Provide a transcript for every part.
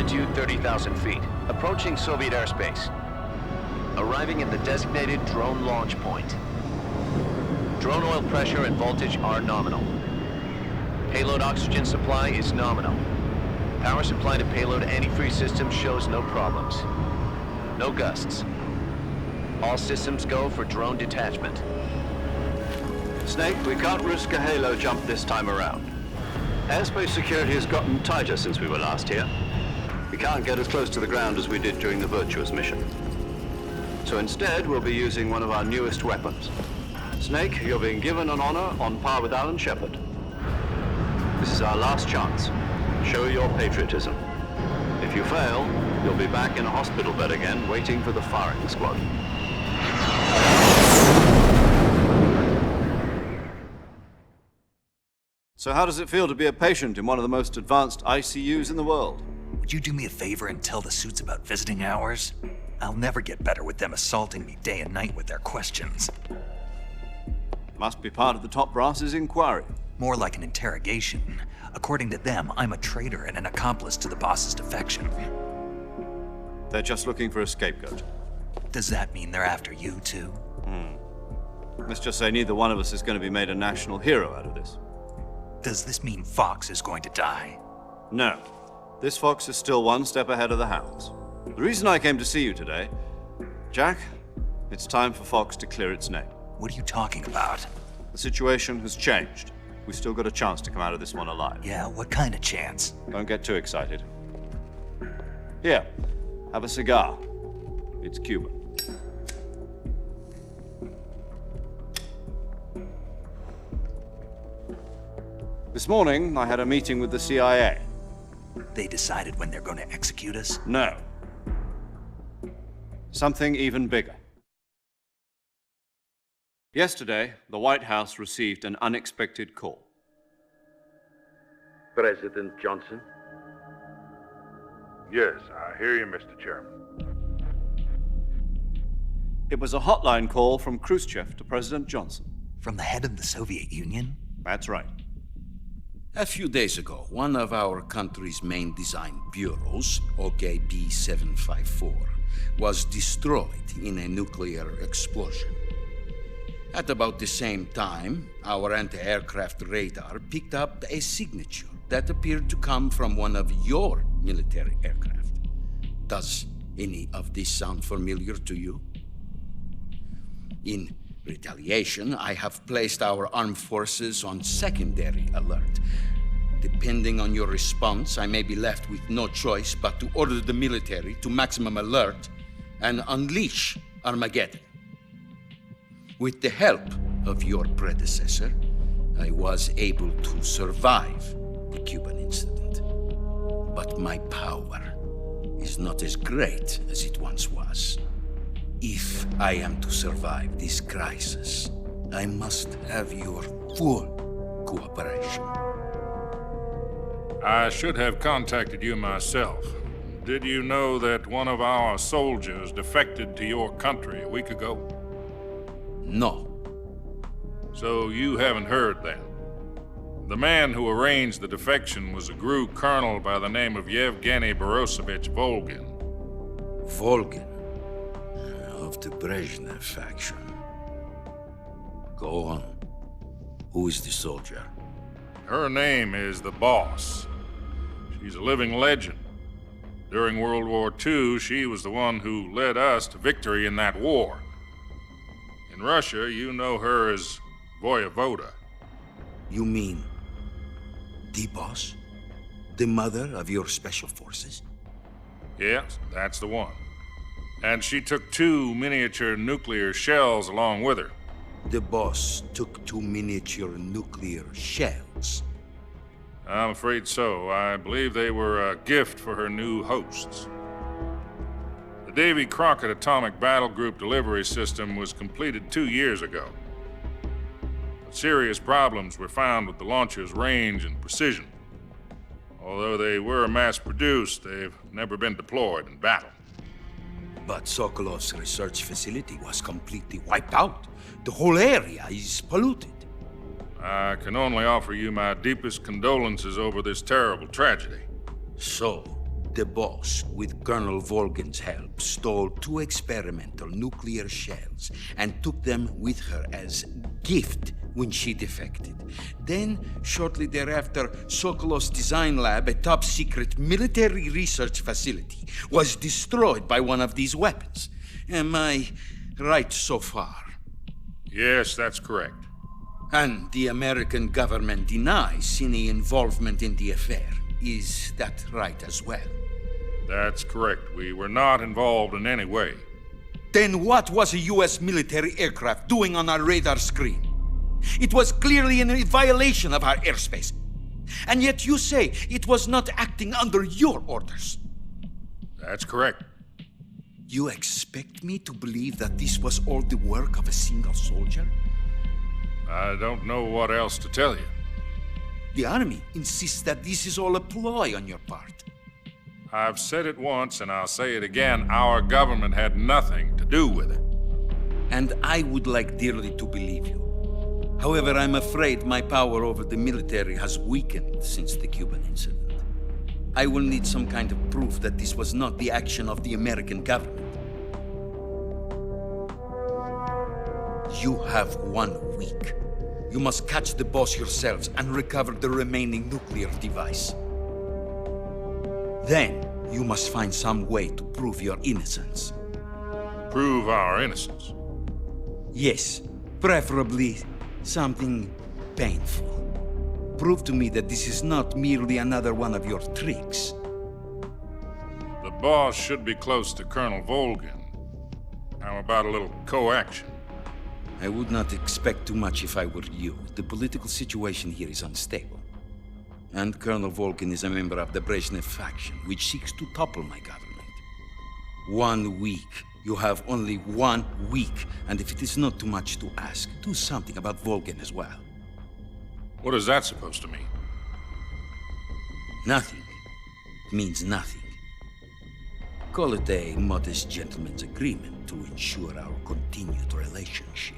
Altitude 30,000 feet. Approaching Soviet airspace. Arriving at the designated drone launch point. Drone oil pressure and voltage are nominal. Payload oxygen supply is nominal. Power supply to payload antifreeze system shows no problems. No gusts. All systems go for drone detachment. Snake, we can't risk a halo jump this time around. Airspace security has gotten tighter since we were last here. We can't get as close to the ground as we did during the Virtuous mission. So instead, we'll be using one of our newest weapons. Snake, you're being given an honor on par with Alan Shepard. This is our last chance. Show your patriotism. If you fail, you'll be back in a hospital bed again, waiting for the firing squad. So how does it feel to be a patient in one of the most advanced ICUs in the world? Would you do me a favor and tell the suits about visiting hours? I'll never get better with them assaulting me day and night with their questions. Must be part of the top brass's inquiry. More like an interrogation. According to them, I'm a traitor and an accomplice to the boss's defection. They're just looking for a scapegoat. Does that mean they're after you, too? Let's just say neither one of us is going to be made a national hero out of this. Does this mean Fox is going to die? No. This fox is still one step ahead of the hounds. The reason I came to see you today, Jack, it's time for Fox to clear its name. What are you talking about? The situation has changed. We've still got a chance to come out of this one alive. Yeah, what kind of chance? Don't get too excited. Here, have a cigar. It's Cuban. This morning, I had a meeting with the CIA. They decided when they're going to execute us? No. Something even bigger. Yesterday, the White House received an unexpected call. President Johnson? Yes, I hear you, Mr. Chairman. It was a hotline call from Khrushchev to President Johnson. From the head of the Soviet Union? That's right. A few days ago, one of our country's main design bureaus, OKB 754, was destroyed in a nuclear explosion. At about the same time, our anti-aircraft radar picked up a signature that appeared to come from one of your military aircraft. Does any of this sound familiar to you? In retaliation, I have placed our armed forces on secondary alert. Depending on your response, I may be left with no choice but to order the military to maximum alert and unleash Armageddon. With the help of your predecessor, I was able to survive the Cuban incident. But my power is not as great as it once was. If I am to survive this crisis, I must have your full cooperation. I should have contacted you myself. Did you know that one of our soldiers defected to your country a week ago? No. So you haven't heard then. The man who arranged the defection was a GRU colonel by the name of Yevgeny Borosovich Volgin. Volgin, of the Brezhnev faction. Go on. Who is the soldier? Her name is the Boss. She's a living legend. During World War II, she was the one who led us to victory in that war. In Russia, you know her as Voyevoda. You mean the boss? The mother of your special forces? Yes, that's the one. And she took 2 miniature nuclear shells along with her. The boss took 2 miniature nuclear shells. I'm afraid so. I believe they were a gift for her new hosts. The Davy Crockett Atomic Battle Group delivery system was completed 2 years ago. But serious problems were found with the launcher's range and precision. Although they were mass-produced, they've never been deployed in battle. But Sokolov's research facility was completely wiped out. The whole area is polluted. I can only offer you my deepest condolences over this terrible tragedy. So, The boss, with Colonel Volgin's help, stole 2 experimental nuclear shells and took them with her as gift when she defected. Then, shortly thereafter, Sokolov's design lab, a top-secret military research facility, was destroyed by one of these weapons. Am I right so far? Yes, that's correct. And the American government denies any involvement in the affair. Is that right as well? That's correct. We were not involved in any way. Then what was a U.S. military aircraft doing on our radar screen? It was clearly in violation of our airspace. And yet you say it was not acting under your orders. That's correct. You expect me to believe that this was all the work of a single soldier? I don't know what else to tell you. The army insists that this is all a ploy on your part. I've said it once and I'll say it again. Our government had nothing to do with it. And I would like dearly to believe you. However, I'm afraid my power over the military has weakened since the Cuban incident. I will need some kind of proof that this was not the action of the American government. You have 1 week. You must catch the boss yourselves and recover the remaining nuclear device. Then, you must find some way to prove your innocence. Prove our innocence. Yes, preferably something painful. Prove to me that this is not merely another one of your tricks. The boss should be close to Colonel Volgin. How about a little coaction? I would not expect too much if I were you. The political situation here is unstable. And Colonel Volgin is a member of the Brezhnev faction, which seeks to topple my government. 1 week. You have only 1 week, and if it is not too much to ask, do something about Volgin as well. What is that supposed to mean? Nothing. It means nothing. Call it a modest gentleman's agreement to ensure our continued relationship.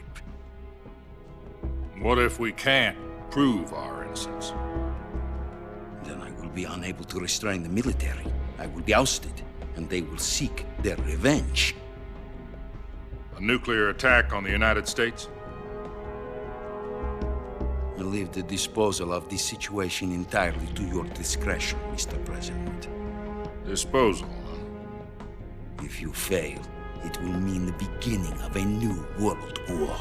What if we can't prove our innocence? Then I will be unable to restrain the military. I will be ousted, and they will seek their revenge. A nuclear attack on the United States? I leave the disposal of this situation entirely to your discretion, Mr. President. Disposal, huh? If you fail, it will mean the beginning of a new world war.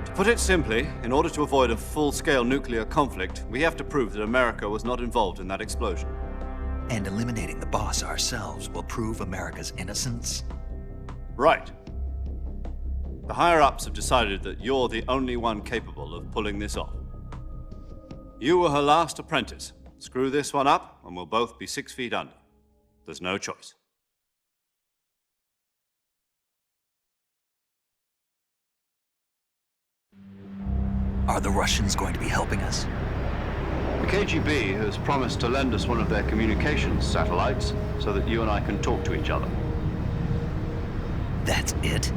To put it simply, in order to avoid a full-scale nuclear conflict, we have to prove that America was not involved in that explosion. And eliminating the boss ourselves will prove America's innocence? Right. The higher-ups have decided that you're the only one capable of pulling this off. You were her last apprentice. Screw this one up, and we'll both be 6 feet under. There's no choice. Are the Russians going to be helping us? The KGB has promised to lend us one of their communications satellites so that you and I can talk to each other. That's it?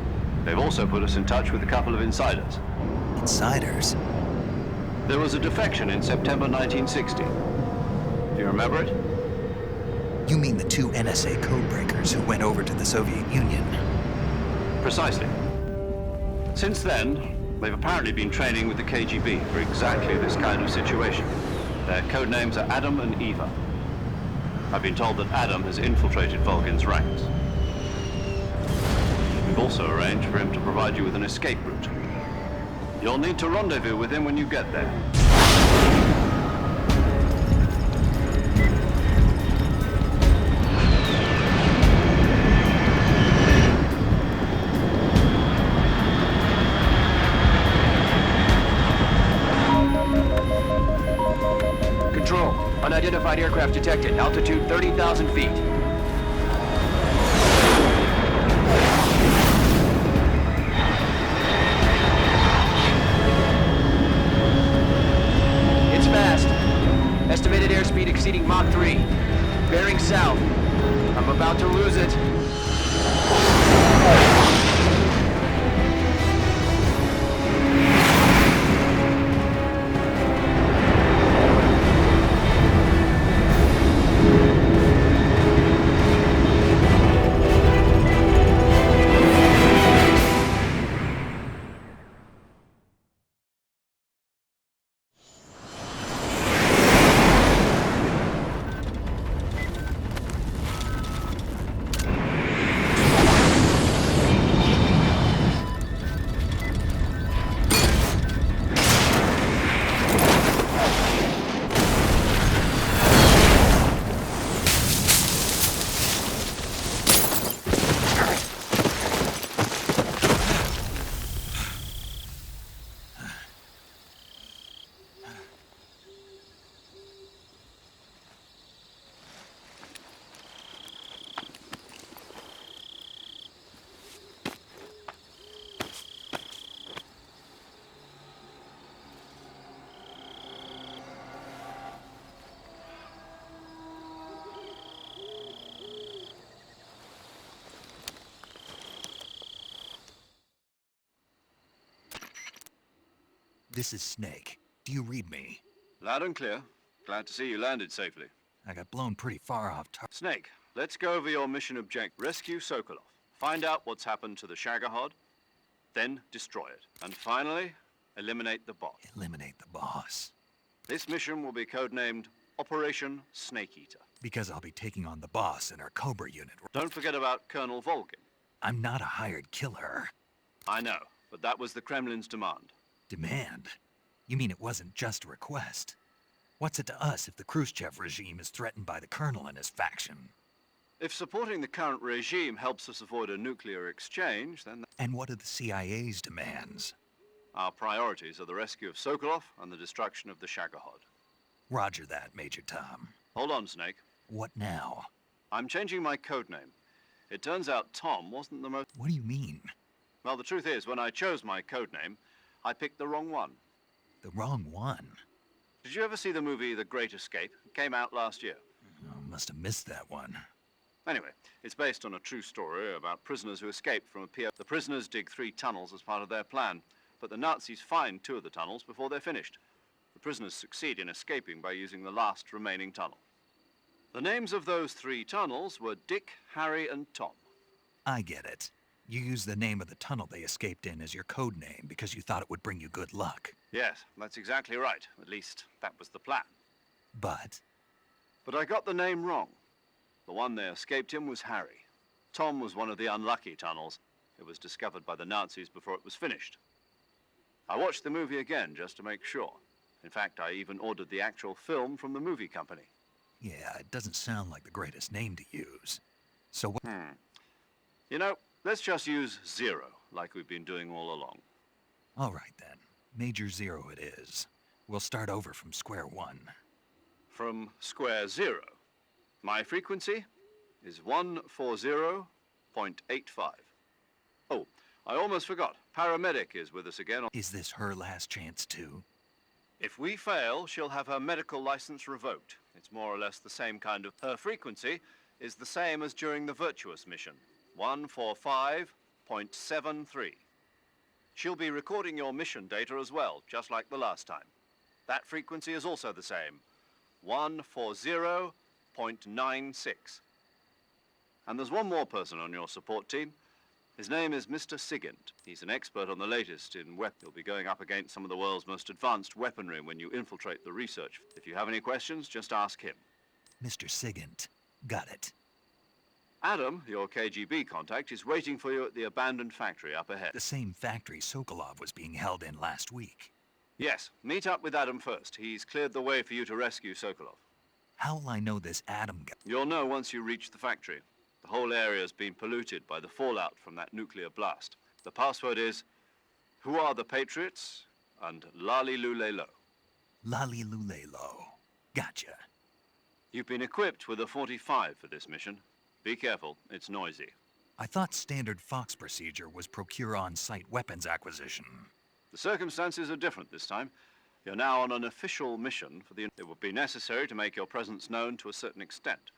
They've also put us in touch with a couple of insiders. Insiders? There was a defection in September 1960. Do you remember it? You mean the 2 NSA codebreakers who went over to the Soviet Union? Precisely. Since then, they've apparently been training with the KGB for exactly this kind of situation. Their code names are Adam and Eva. I've been told that Adam has infiltrated Volgin's ranks. We've also arranged for him to provide you with an escape route. You'll need to rendezvous with him when you get there. Control. Unidentified aircraft detected. Altitude 30,000 feet. It's fast. Estimated airspeed exceeding Mach 3. Bearing south. I'm about to lose it. This is Snake. Do you read me? Loud and clear. Glad to see you landed safely. I got blown pretty far off target. Snake, let's go over your mission objective. Rescue Sokolov. Find out what's happened to the Shagohod, then destroy it. And finally, eliminate the boss. Eliminate the boss. This mission will be codenamed Operation Snake Eater. Because I'll be taking on the boss in our Cobra unit. Don't forget about Colonel Volgin. I'm not a hired killer. I know, but that was the Kremlin's demand. Demand? You mean it wasn't just a request? What's it to us if the Khrushchev regime is threatened by the Colonel and his faction? If supporting the current regime helps us avoid a nuclear exchange, then... And what are the CIA's demands? Our priorities are the rescue of Sokolov and the destruction of the Shagohod. Roger that, Major Tom. Hold on, Snake. What now? I'm changing my codename. It turns out Tom wasn't the most... What do you mean? Well, the truth is, when I chose my codename, I picked the wrong one. The wrong one? Did you ever see the movie The Great Escape? It came out last year. Oh, must have missed that one. Anyway, it's based on a true story about prisoners who escaped from a PO. The prisoners dig 3 tunnels as part of their plan, but the Nazis find 2 of the tunnels before they're finished. The prisoners succeed in escaping by using the last remaining tunnel. The names of those 3 tunnels were Dick, Harry, and Tom. I get it. You used the name of the tunnel they escaped in as your code name because you thought it would bring you good luck. Yes, that's exactly right. At least, that was the plan. But I got the name wrong. The one they escaped in was Harry. Tom was one of the unlucky tunnels. It was discovered by the Nazis before it was finished. I watched the movie again just to make sure. In fact, I even ordered the actual film from the movie company. yeah, it doesn't sound like the greatest name to use. So what? You know, let's just use Zero, like we've been doing all along. All right then. Major Zero it is. We'll start over from square one. From square 0. My frequency is 140.85. Oh, I almost forgot. Paramedic is with us again. Is this her last chance too? If we fail, she'll have her medical license revoked. It's more or less the same kind of... Her frequency is the same as during the Virtuous mission. 145.73. She'll be recording your mission data as well, just like the last time. That frequency is also the same. 140.96. And there's one more person on your support team. His name is Mr. Sigint. He's an expert on the latest in weapons. He'll be going up against some of the world's most advanced weaponry when you infiltrate the research. If you have any questions, just ask him. Mr. Sigint. Got it. Adam, your KGB contact, is waiting for you at the abandoned factory up ahead. The same factory Sokolov was being held in last week. Yes, meet up with Adam first. He's cleared the way for you to rescue Sokolov. How will I know this Adam guy? You'll know once you reach the factory. The whole area's been polluted by the fallout from that nuclear blast. The password is, "Who are the Patriots?" and "Lali Lule Lo." Lali Lulelo. Gotcha. You've been equipped with a 45 for this mission. Be careful, it's noisy. I thought standard Fox procedure was procure on-site weapons acquisition. The circumstances are different this time. You're now on an official mission for the... It would be necessary to make your presence known to a certain extent.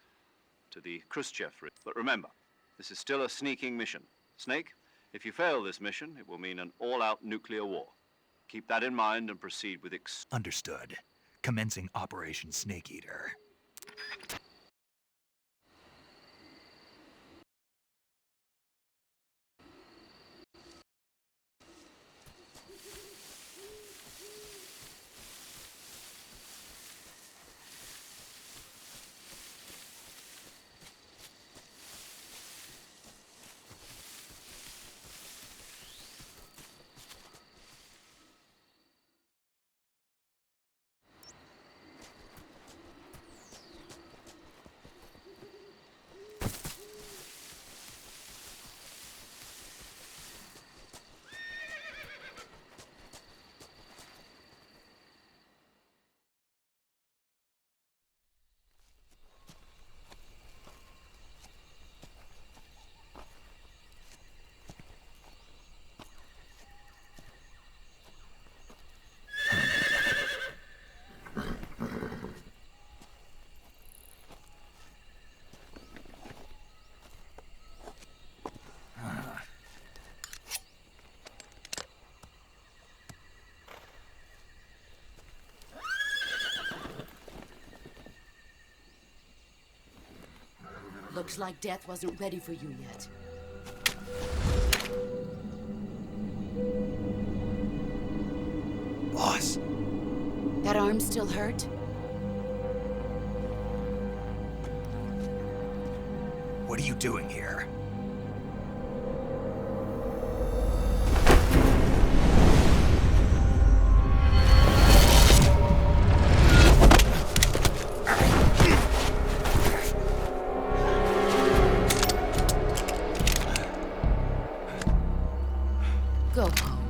To the Khrushchev... But remember, this is still a sneaking mission. Snake, if you fail this mission, it will mean an all-out nuclear war. Keep that in mind and proceed with Understood. Commencing Operation Snake Eater. Looks like death wasn't ready for you yet. Boss, That arm still hurt? what are you doing here? Go home.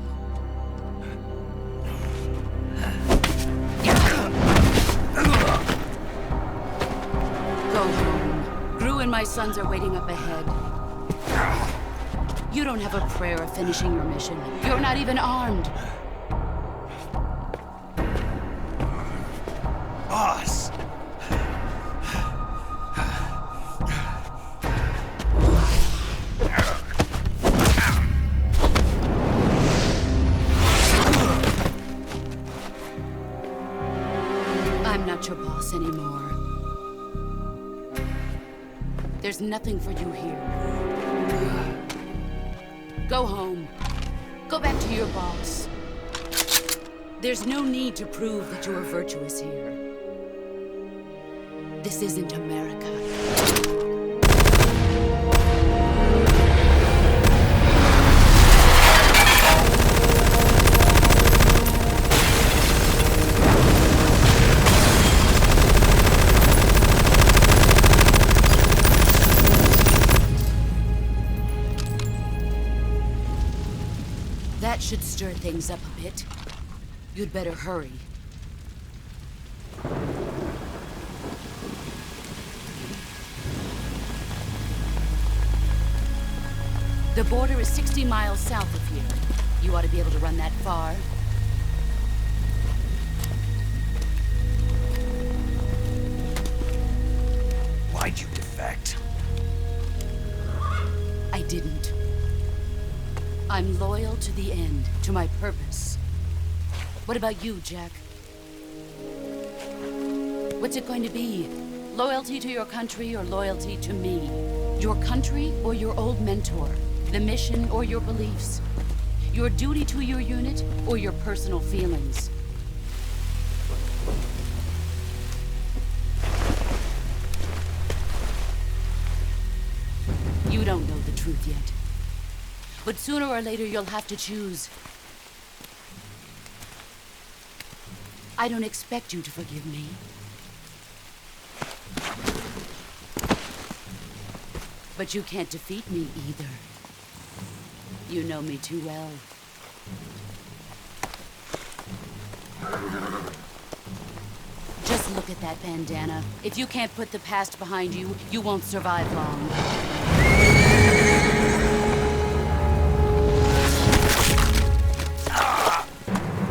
Go home. Gru and my sons are waiting up ahead. You don't have a prayer of finishing your mission. You're not even armed. Boss! I'm not your boss anymore. There's nothing for you here. Go home. Go back to your boss. There's no need to prove that you are virtuous here. This isn't America. That should stir things up a bit. You'd better hurry. The border is 60 miles south of here. You ought to be able to run that far. Why'd you defect? I didn't. I'm loyal to the end, to my purpose. What about you, Jack? What's it going to be? Loyalty to your country or loyalty to me? Your country or your old mentor? The mission or your beliefs? Your duty to your unit or your personal feelings? You don't know the truth yet. But sooner or later, you'll have to choose. I don't expect you to forgive me. But you can't defeat me either. You know me too well. Just look at that bandana. If you can't put the past behind you, you won't survive long.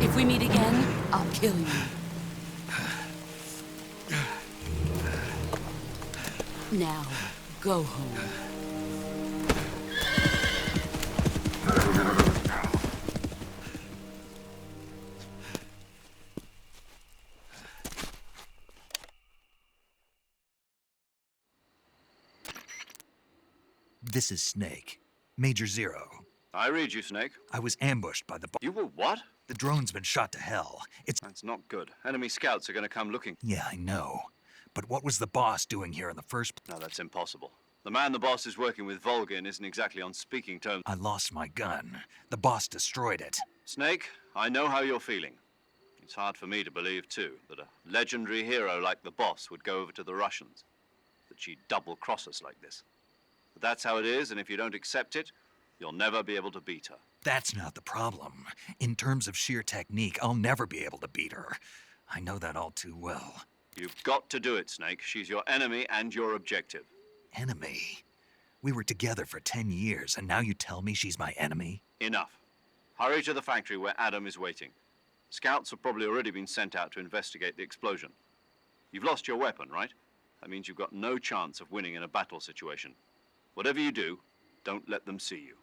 If we meet again, I'll kill you. Now, go home. This is Snake. Major Zero. I read you, Snake. I was ambushed by the You were what? The drone's been shot to hell. That's not good. Enemy scouts are going to come looking. Yeah, I know. But what was the boss doing here in the first place? No, that's impossible. The man the boss is working with Volgin isn't exactly on speaking terms. I lost my gun. The boss destroyed it. Snake, I know how you're feeling. It's hard for me to believe, too, that a legendary hero like the boss would go over to the Russians. That she'd double-cross us like this. But that's how it is, and if you don't accept it, you'll never be able to beat her. That's not the problem. In terms of sheer technique, I'll never be able to beat her. I know that all too well. You've got to do it, Snake. She's your enemy and your objective. Enemy? We were together for 10 years, and now you tell me she's my enemy? Enough. Hurry to the factory where Adam is waiting. Scouts have probably already been sent out to investigate the explosion. You've lost your weapon, right? That means you've got no chance of winning in a battle situation. Whatever you do, don't let them see you.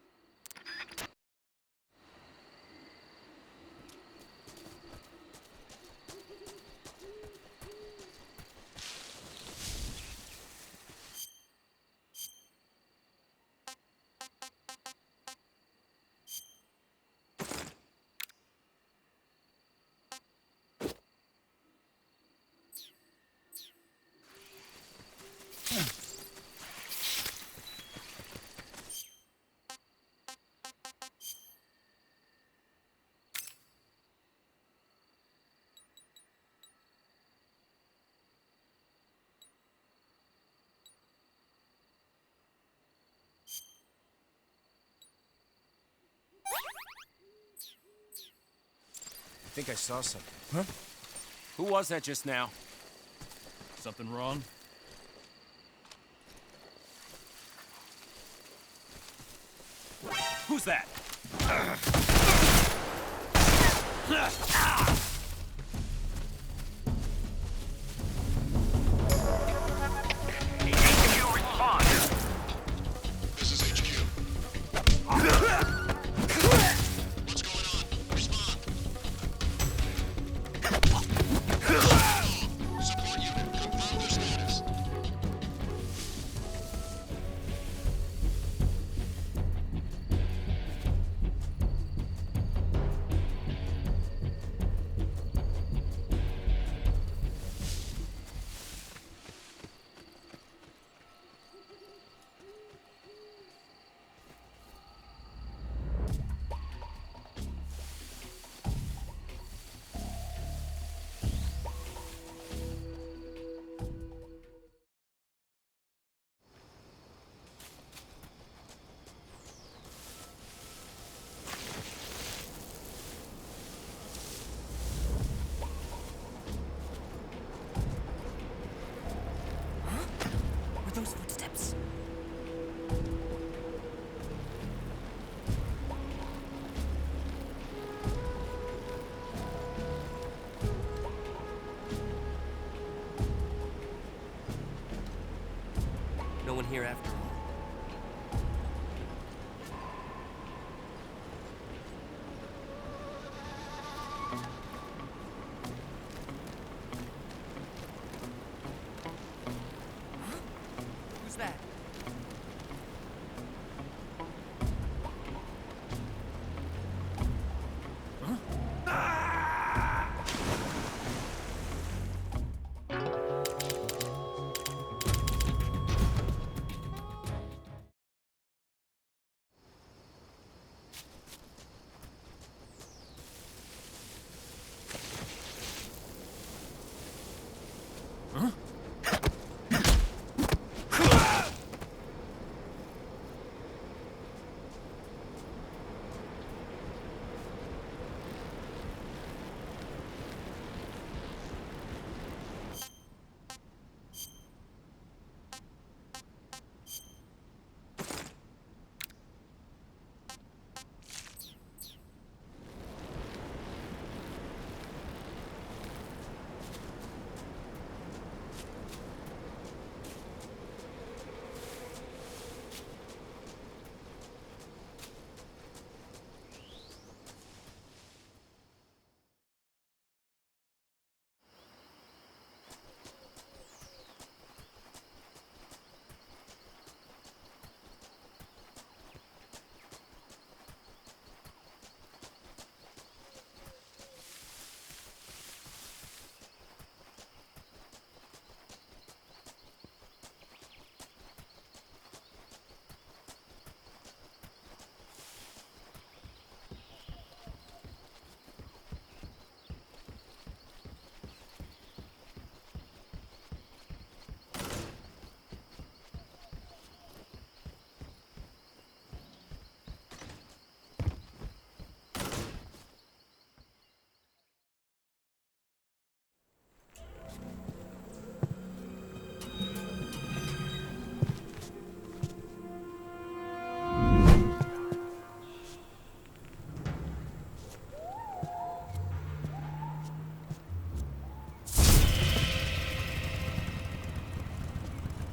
think I saw something. Huh? Who was that just now? Something wrong? Who's that? This is HQ. What's going on? Respond. Support unit, confirm their status. Those footsteps. No one here after all. Who's that?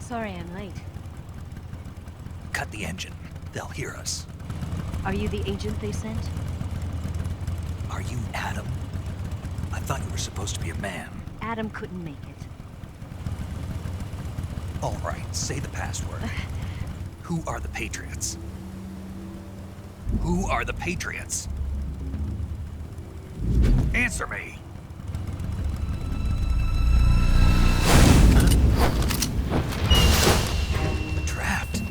Sorry I'm late. Cut the engine. They'll hear us. Are you the agent they sent? Are you Adam? I thought you were supposed to be a man. Adam couldn't make it. All right, say the password. Who are the Patriots? Who are the Patriots? Answer me! Trapped.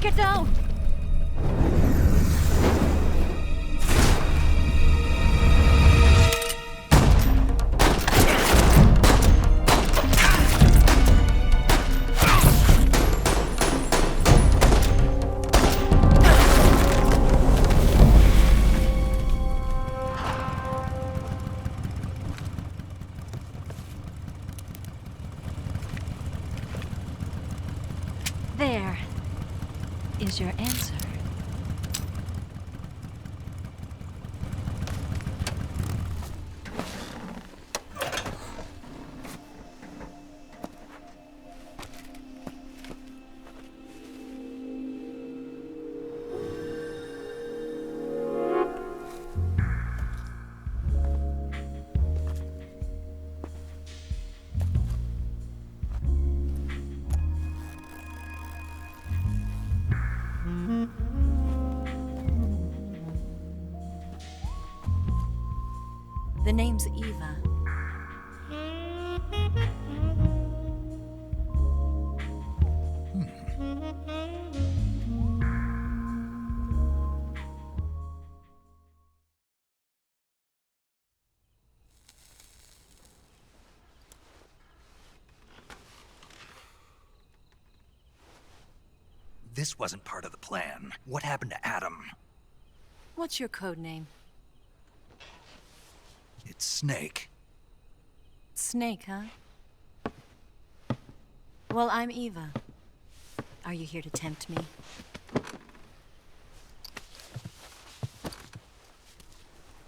Get down! There is your answer. The name's Eva. This wasn't part of the plan. What happened to Adam? What's your code name? It's Snake. Snake, huh? Well, I'm Eva. Are you here to tempt me?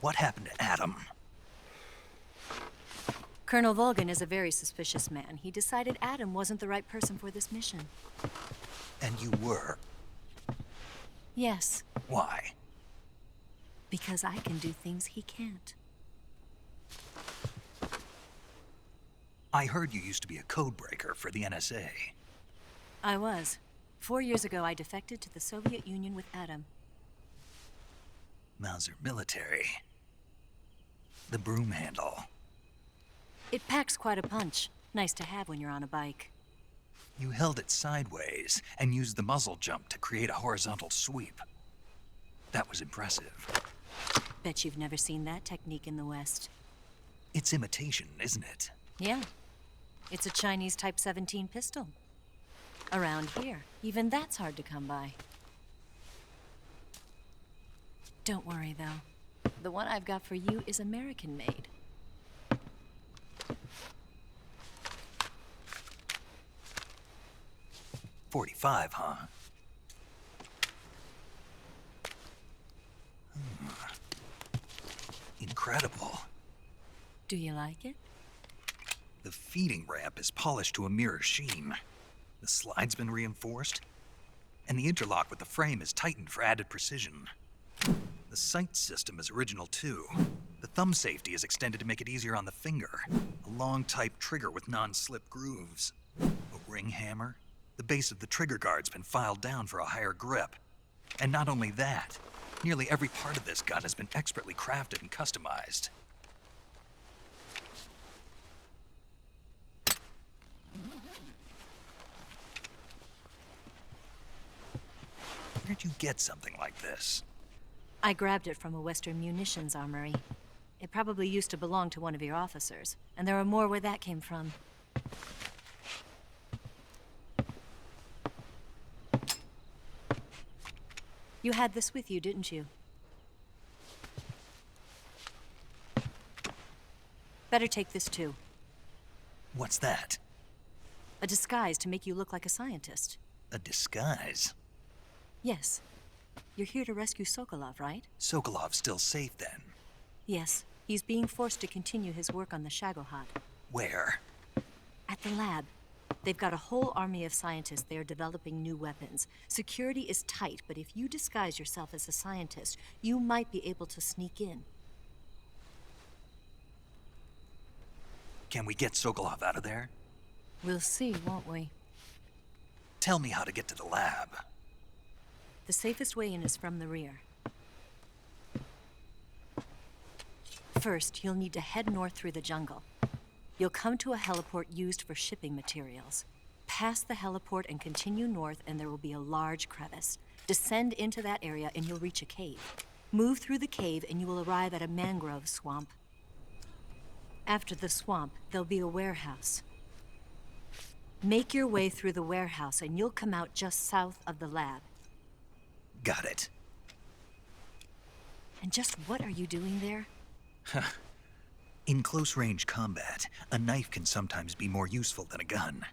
What happened to Adam? Colonel Volgan is a very suspicious man. He decided Adam wasn't the right person for this mission. And you were. Yes, Why? because I can do things he can't. I heard you used to be a codebreaker for the NSA. I was. 4 years ago, I defected to the Soviet Union with Adam. Mauser military. The broom handle. It packs quite a punch. Nice to have when you're on a bike. You held it sideways and used the muzzle jump to create a horizontal sweep. That was impressive. Bet you've never seen that technique in the West. It's imitation, isn't it? Yeah. It's a Chinese Type 17 pistol. Around here, even that's hard to come by. Don't worry, though. The one I've got for you is American-made. .45, huh? Incredible. Do you like it? The feeding ramp is polished to a mirror sheen. The slide's been reinforced, and the interlock with the frame is tightened for added precision. The sight system is original too. The thumb safety is extended to make it easier on the finger. A long type trigger with non-slip grooves. A ring hammer. The base of the trigger guard's been filed down for a higher grip. And not only that, nearly every part of this gun has been expertly crafted and customized. Where'd you get something like this? I grabbed it from a Western munitions armory. It probably used to belong to one of your officers, and there are more where that came from. You had this with you, didn't you? Better take this too. What's that? A disguise to make you look like a scientist. A disguise? Yes. You're here to rescue Sokolov, right? Sokolov's still safe then? Yes. He's being forced to continue his work on the Shagohod. Where? At the lab. They've got a whole army of scientists there developing new weapons. Security is tight, but if you disguise yourself as a scientist, you might be able to sneak in. Can we get Sokolov out of there? We'll see, won't we? Tell me how to get to the lab. The safest way in is from the rear. First, you'll need to head north through the jungle. You'll come to a heliport used for shipping materials. Pass the heliport and continue north, and there will be a large crevice. Descend into that area and you'll reach a cave. Move through the cave and you will arrive at a mangrove swamp. After the swamp, there'll be a warehouse. Make your way through the warehouse and you'll come out just south of the lab. Got it. And just what are you doing there? In close-range combat, a knife can sometimes be more useful than a gun.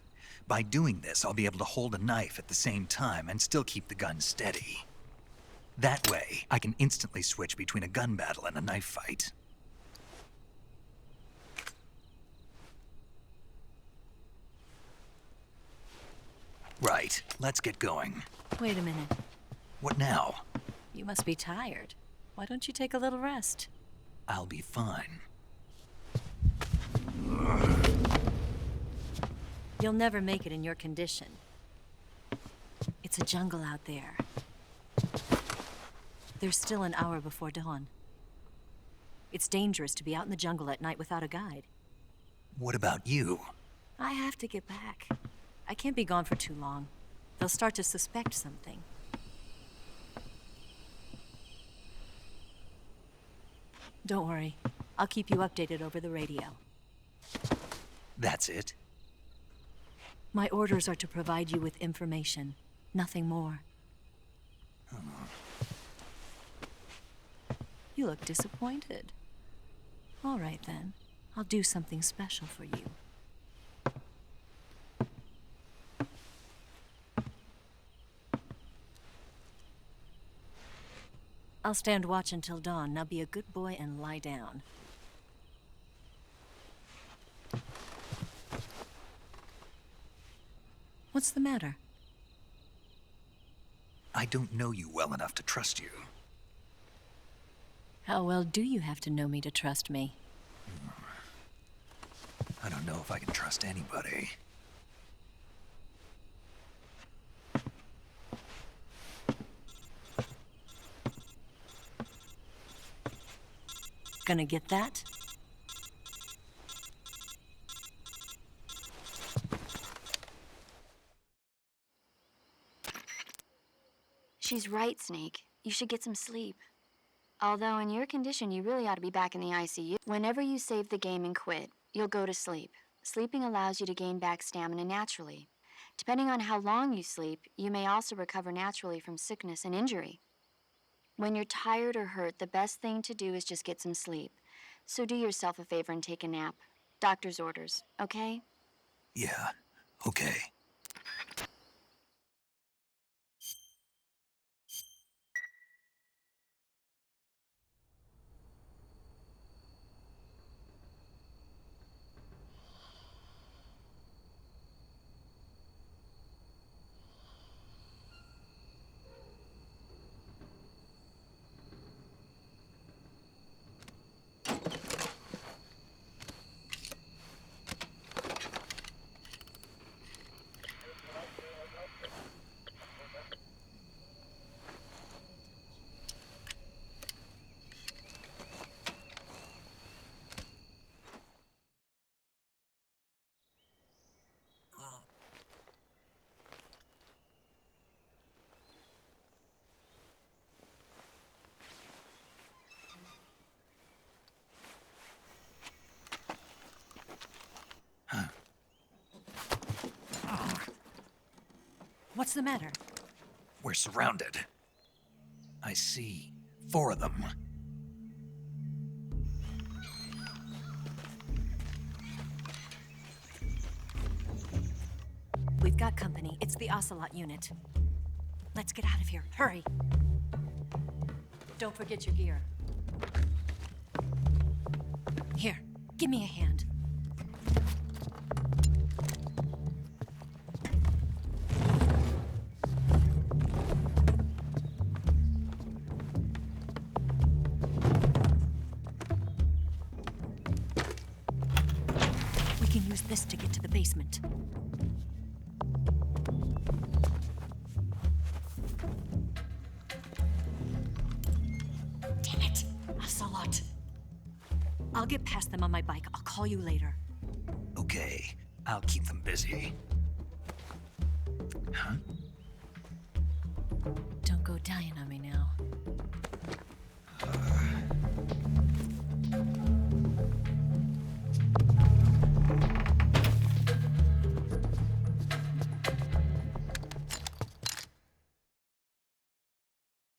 By doing this, I'll be able to hold a knife at the same time and still keep the gun steady. That way, I can instantly switch between a gun battle and a knife fight. Right, let's get going. Wait a minute. What now? You must be tired. Why don't you take a little rest? I'll be fine. You'll never make it in your condition. It's a jungle out there. There's still an hour before dawn. It's dangerous to be out in the jungle at night without a guide. What about you? I have to get back. I can't be gone for too long. They'll start to suspect something. Don't worry. I'll keep you updated over the radio. That's it? My orders are to provide you with information, nothing more. You look disappointed. All right then. I'll do something special for you. I'll stand watch until dawn. Now be a good boy and lie down. What's the matter? I don't know you well enough to trust you. How well do you have to know me to trust me? I don't know if I can trust anybody. Gonna get that? She's right, Snake. You should get some sleep. Although in your condition, you really ought to be back in the ICU. Whenever you save the game and quit, you'll go to sleep. Sleeping allows you to gain back stamina naturally. Depending on how long you sleep, you may also recover naturally from sickness and injury. When you're tired or hurt, the best thing to do is just get some sleep. So do yourself a favor and take a nap. Doctor's orders, okay? Yeah, okay. What's the matter? We're surrounded. I see 4 of them. We've got company. It's the Ocelot unit. Let's get out of here. Hurry. Don't forget your gear. Here, give me a hand. We can use this to get to the basement. Damn it! Ocelot. I'll get past them on my bike. I'll call you later. Okay, I'll keep them busy. Huh? Don't go dying on me now.